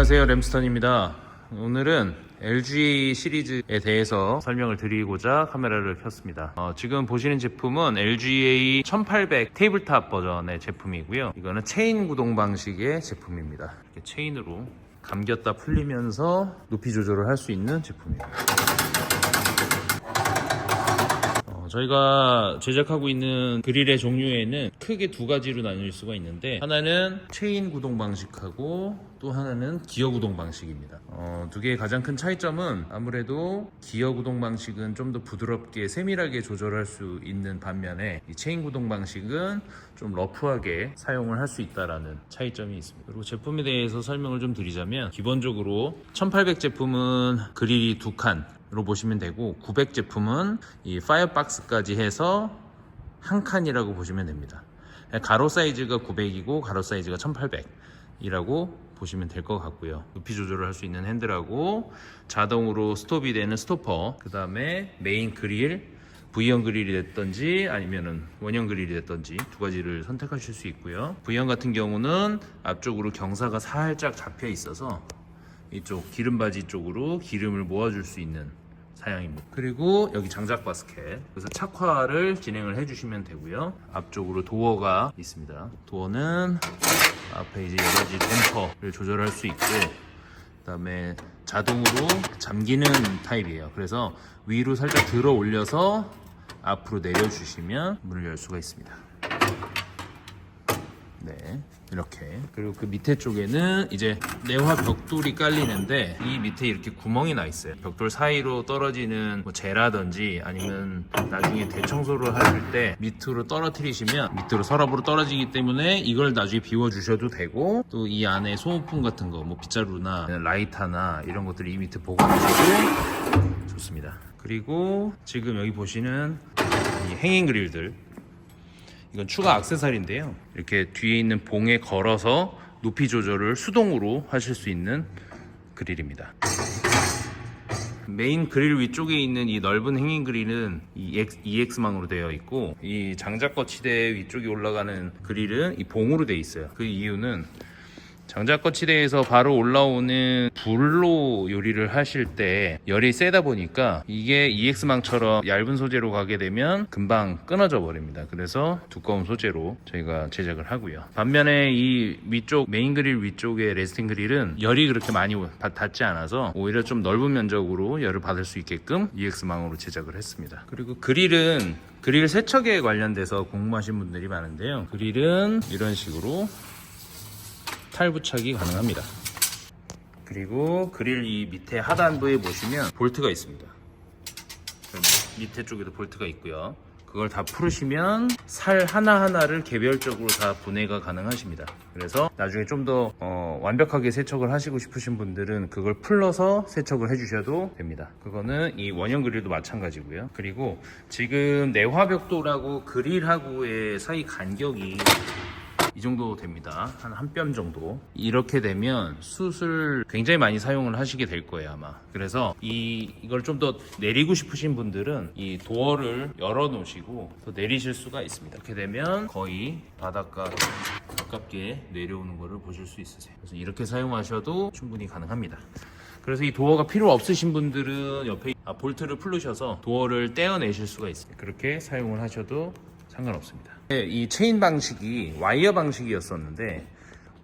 안녕하세요, 램스턴입니다. 오늘은 LG 시리즈에 대해서 설명을 드리고자 카메라를 켰습니다. 지금 보시는 제품은 LGA 1800 테이블탑 버전의 제품이고요. 이거는 체인 구동 방식의 제품입니다. 이렇게 체인으로 감겼다 풀리면서 높이 조절을 할 수 있는 제품입니다. 저희가 제작하고 있는 그릴의 종류에는 크게 두 가지로 나눌 수가 있는데, 하나는 체인 구동 방식하고 또 하나는 기어 구동 방식입니다. 두 개의 가장 큰 차이점은 아무래도 기어 구동 방식은 좀 더 부드럽게 세밀하게 조절할 수 있는 반면에 이 체인 구동 방식은 좀 러프하게 사용을 할 수 있다라는 차이점이 있습니다. 그리고 제품에 대해서 설명을 좀 드리자면, 기본적으로 1800 제품은 그릴이 두 칸 로 보시면 되고, 900 제품은 이 파이어박스까지 해서 한 칸이라고 보시면 됩니다. 가로 사이즈가 900이고 가로 사이즈가 1800이라고 보시면 될 것 같고요. 높이 조절을 할 수 있는 핸들하고 자동으로 스톱이 되는 스토퍼, 그 다음에 메인 그릴, V형 그릴이 됐던지 아니면은 원형 그릴이 됐던지 두 가지를 선택하실 수 있고요. V형 같은 경우는 앞쪽으로 경사가 살짝 잡혀 있어서 이쪽 기름바지 쪽으로 기름을 모아줄 수 있는 사양입니다. 그리고 여기 장작 바스켓, 그래서 착화를 진행을 해주시면 되고요. 앞쪽으로 도어가 있습니다. 도어는 앞에 이제 여러 가지 댐퍼를 조절할 수 있고, 그 다음에 자동으로 잠기는 타입이에요. 그래서 위로 살짝 들어 올려서 앞으로 내려주시면 문을 열 수가 있습니다. 네, 이렇게. 그리고 그 밑에 쪽에는 이제 내화 벽돌이 깔리는데, 이 밑에 이렇게 구멍이 나 있어요. 벽돌 사이로 떨어지는 뭐 재라든지 아니면 나중에 대청소를 하실 때 밑으로 떨어뜨리시면 밑으로 서랍으로 떨어지기 때문에 이걸 나중에 비워 주셔도 되고, 또 이 안에 소모품 같은 거, 뭐 빗자루나 라이터나 이런 것들이 이 밑에 보관하셔도 좋습니다. 그리고 지금 여기 보시는 이 행잉 그릴들, 이건 추가 액세서리인데요. 이렇게 뒤에 있는 봉에 걸어서 높이 조절을 수동으로 하실 수 있는 그릴입니다. 메인 그릴 위쪽에 있는 이 넓은 행잉 그릴은 EX망으로 되어 있고, 이 장작 거치대 위쪽에 올라가는 그릴은 이 봉으로 되어 있어요. 그 이유는 장작 거치대에서 바로 올라오는 불로 요리를 하실 때 열이 세다 보니까 이게 EX망처럼 얇은 소재로 가게 되면 금방 끊어져 버립니다. 그래서 두꺼운 소재로 저희가 제작을 하고요. 반면에 이 위쪽 메인 그릴 위쪽의 레스팅 그릴은 열이 그렇게 많이 닿지 않아서 오히려 좀 넓은 면적으로 열을 받을 수 있게끔 EX망으로 제작을 했습니다. 그리고 그릴 세척에 관련돼서 궁금하신 분들이 많은데요. 그릴은 이런 식으로 탈부착이 가능합니다. 그리고 그릴 이 밑에 하단부에 보시면 볼트가 있습니다. 밑에 쪽에도 볼트가 있고요. 그걸 다 풀으시면 살 하나하나를 개별적으로 다 분해가 가능하십니다. 그래서 나중에 좀 더 완벽하게 세척을 하시고 싶으신 분들은 그걸 풀러서 세척을 해주셔도 됩니다. 그거는 이 원형 그릴도 마찬가지고요. 그리고 지금 내화벽돌하고 그릴하고의 사이 간격이 이 정도 됩니다. 한 뼘 정도. 이렇게 되면 숯을 굉장히 많이 사용을 하시게 될 거예요, 아마. 그래서 이걸 좀 더 내리고 싶으신 분들은 이 도어를 열어 놓으시고 더 내리실 수가 있습니다. 이렇게 되면 거의 바닥과 가깝게 내려오는 것을 보실 수 있으세요. 그래서 이렇게 사용하셔도 충분히 가능합니다. 그래서 이 도어가 필요 없으신 분들은 옆에 볼트를 풀으셔서 도어를 떼어내실 수가 있습니다. 그렇게 사용을 하셔도 상관없습니다. 이 체인 방식이 와이어 방식이었었는데,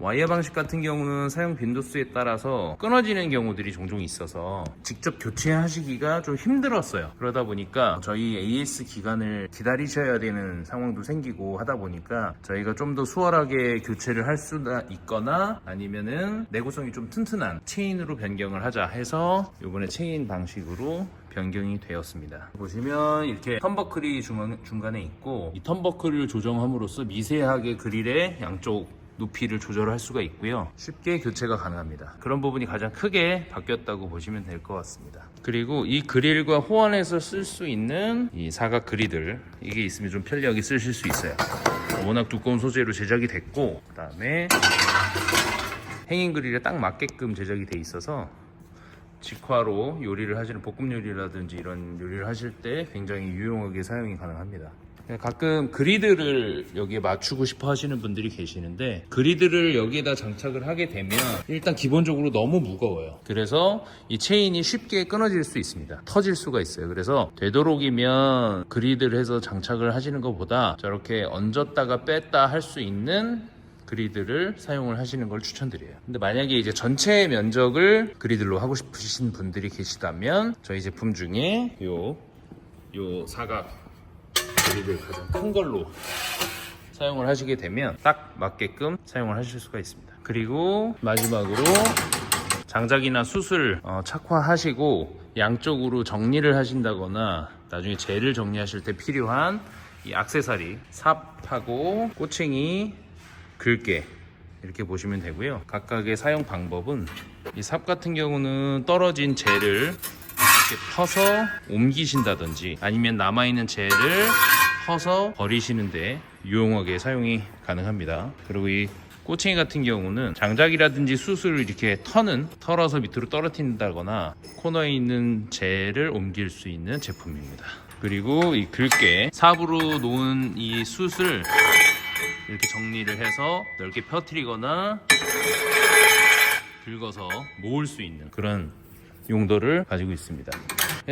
와이어 방식 같은 경우는 사용 빈도수에 따라서 끊어지는 경우들이 종종 있어서 직접 교체하시기가 좀 힘들었어요. 그러다 보니까 저희 AS 기간을 기다리셔야 되는 상황도 생기고 하다 보니까 저희가 좀 더 수월하게 교체를 할 수가 있거나, 아니면은 내구성이 좀 튼튼한 체인으로 변경을 하자 해서 이번에 체인 방식으로 변경이 되었습니다. 보시면 이렇게 턴버클이 중간에 있고, 이 턴버클을 조정함으로써 미세하게 그릴의 양쪽 높이를 조절할 수가 있고요. 쉽게 교체가 가능합니다. 그런 부분이 가장 크게 바뀌었다고 보시면 될 것 같습니다. 그리고 이 그릴과 호환해서 쓸 수 있는 이 사각 그릴들, 이게 있으면 좀 편리하게 쓰실 수 있어요. 워낙 두꺼운 소재로 제작이 됐고, 그 다음에 행잉 그릴에 딱 맞게끔 제작이 돼 있어서 직화로 요리를 하시는 볶음 요리라든지 이런 요리를 하실 때 굉장히 유용하게 사용이 가능합니다. 가끔 그리드를 여기에 맞추고 싶어 하시는 분들이 계시는데 그리드를 여기에다 장착을 하게 되면 일단 기본적으로 너무 무거워요. 그래서 이 체인이 쉽게 끊어질 수 있습니다. 터질 수가 있어요. 그래서 되도록이면 그리드를 해서 장착을 하시는 것보다 저렇게 얹었다가 뺐다 할 수 있는 그리드를 사용을 하시는 걸 추천드려요. 근데 만약에 이제 전체 면적을 그리드로 하고 싶으신 분들이 계시다면 저희 제품 중에 요 사각 그리드 가장 큰 걸로 사용을 하시게 되면 딱 맞게끔 사용을 하실 수가 있습니다. 그리고 마지막으로 장작이나 숯을 착화하시고 양쪽으로 정리를 하신다거나 나중에 젤을 정리하실 때 필요한 이 액세서리 삽하고 꼬챙이, 글게 이렇게 보시면 되고요. 각각의 사용 방법은 이 삽 같은 경우는 떨어진 젤을 이렇게 퍼서 옮기신다든지 아니면 남아있는 젤을 퍼서 버리시는데 유용하게 사용이 가능합니다. 그리고 이 꼬챙이 같은 경우는 장작이라든지 숯을 이렇게 털어서 밑으로 떨어뜨린다거나 코너에 있는 젤을 옮길 수 있는 제품입니다. 그리고 이 글게 삽으로 놓은 이 숯을 이렇게 정리를 해서 넓게 펴뜨리거나 긁어서 모을 수 있는 그런 용도를 가지고 있습니다.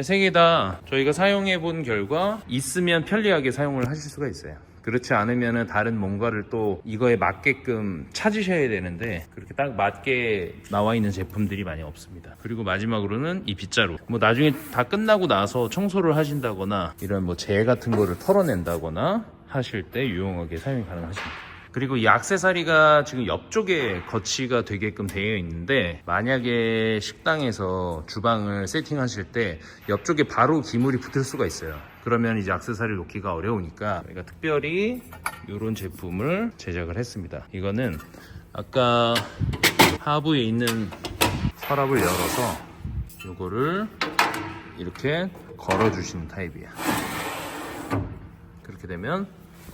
세 개 다 저희가 사용해 본 결과 있으면 편리하게 사용을 하실 수가 있어요. 그렇지 않으면 다른 뭔가를 또 이거에 맞게끔 찾으셔야 되는데 그렇게 딱 맞게 나와 있는 제품들이 많이 없습니다. 그리고 마지막으로는 이 빗자루, 뭐 나중에 다 끝나고 나서 청소를 하신다거나 이런 뭐 재 같은 거를 털어낸다거나 하실 때 유용하게 사용이 가능하십니다. 그리고 이 액세서리가 지금 옆쪽에 거치가 되게끔 되어 있는데 만약에 식당에서 주방을 세팅하실 때 옆쪽에 바로 기물이 붙을 수가 있어요. 그러면 이제 액세서리 놓기가 어려우니까 저희가 특별히 이런 제품을 제작을 했습니다. 이거는 아까 하부에 있는 서랍을 열어서 이거를 이렇게 걸어 주시는 타입이에요. 그렇게 되면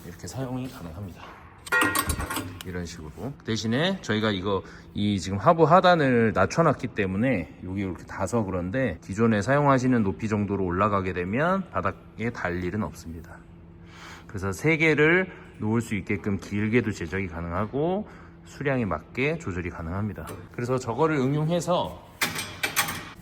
이렇게 사용이 가능합니다. 이런 식으로. 대신에 저희가 이 지금 하부 하단을 낮춰놨기 때문에 여기 이렇게 닿아서 그런데 기존에 사용하시는 높이 정도로 올라가게 되면 바닥에 닿을 일은 없습니다. 그래서 3개를 놓을 수 있게끔 길게도 제작이 가능하고 수량에 맞게 조절이 가능합니다. 그래서 저거를 응용해서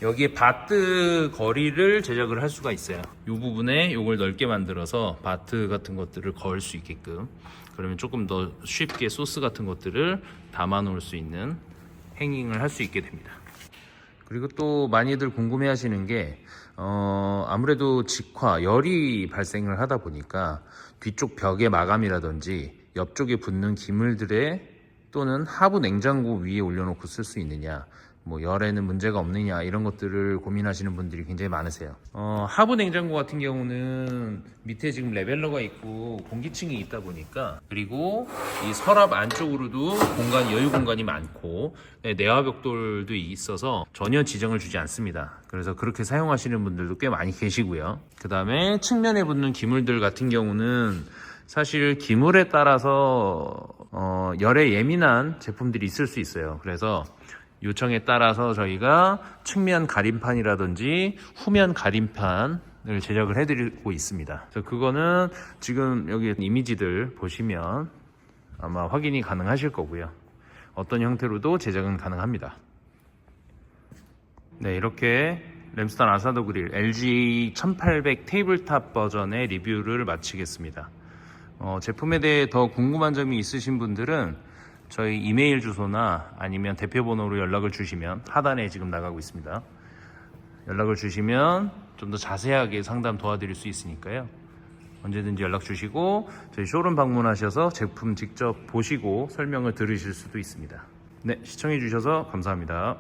여기에 바트 거리를 제작을 할 수가 있어요. 이 부분에 이걸 넓게 만들어서 바트 같은 것들을 걸 수 있게끔, 그러면 조금 더 쉽게 소스 같은 것들을 담아 놓을 수 있는 행잉을 할 수 있게 됩니다. 그리고 또 많이들 궁금해 하시는 게 아무래도 직화, 열이 발생을 하다 보니까 뒤쪽 벽의 마감이라든지 옆쪽에 붙는 기물들에 또는 하부 냉장고 위에 올려놓고 쓸 수 있느냐, 뭐 열에는 문제가 없느냐, 이런 것들을 고민하시는 분들이 굉장히 많으세요. 하부 냉장고 같은 경우는 밑에 지금 레벨러가 있고 공기층이 있다 보니까, 그리고 이 서랍 안쪽으로도 여유 공간이 많고 내화 벽돌도 있어서 전혀 지정을 주지 않습니다. 그래서 그렇게 사용하시는 분들도 꽤 많이 계시고요. 그 다음에 측면에 붙는 기물들 같은 경우는 사실 기물에 따라서 열에 예민한 제품들이 있을 수 있어요. 그래서 요청에 따라서 저희가 측면 가림판이라든지 후면 가림판을 제작을 해드리고 있습니다. 그래서 그거는 지금 여기 이미지들 보시면 아마 확인이 가능하실 거고요. 어떤 형태로도 제작은 가능합니다. 네, 이렇게 램스턴 아사도 그릴 LG 1800 테이블탑 버전의 리뷰를 마치겠습니다. 제품에 대해 더 궁금한 점이 있으신 분들은 저희 이메일 주소나 아니면 대표번호로 연락을 주시면 하단에 지금 나가고 있습니다. 연락을 주시면 좀 더 자세하게 상담 도와드릴 수 있으니까요. 언제든지 연락 주시고 저희 쇼룸 방문하셔서 제품 직접 보시고 설명을 들으실 수도 있습니다. 네, 시청해 주셔서 감사합니다.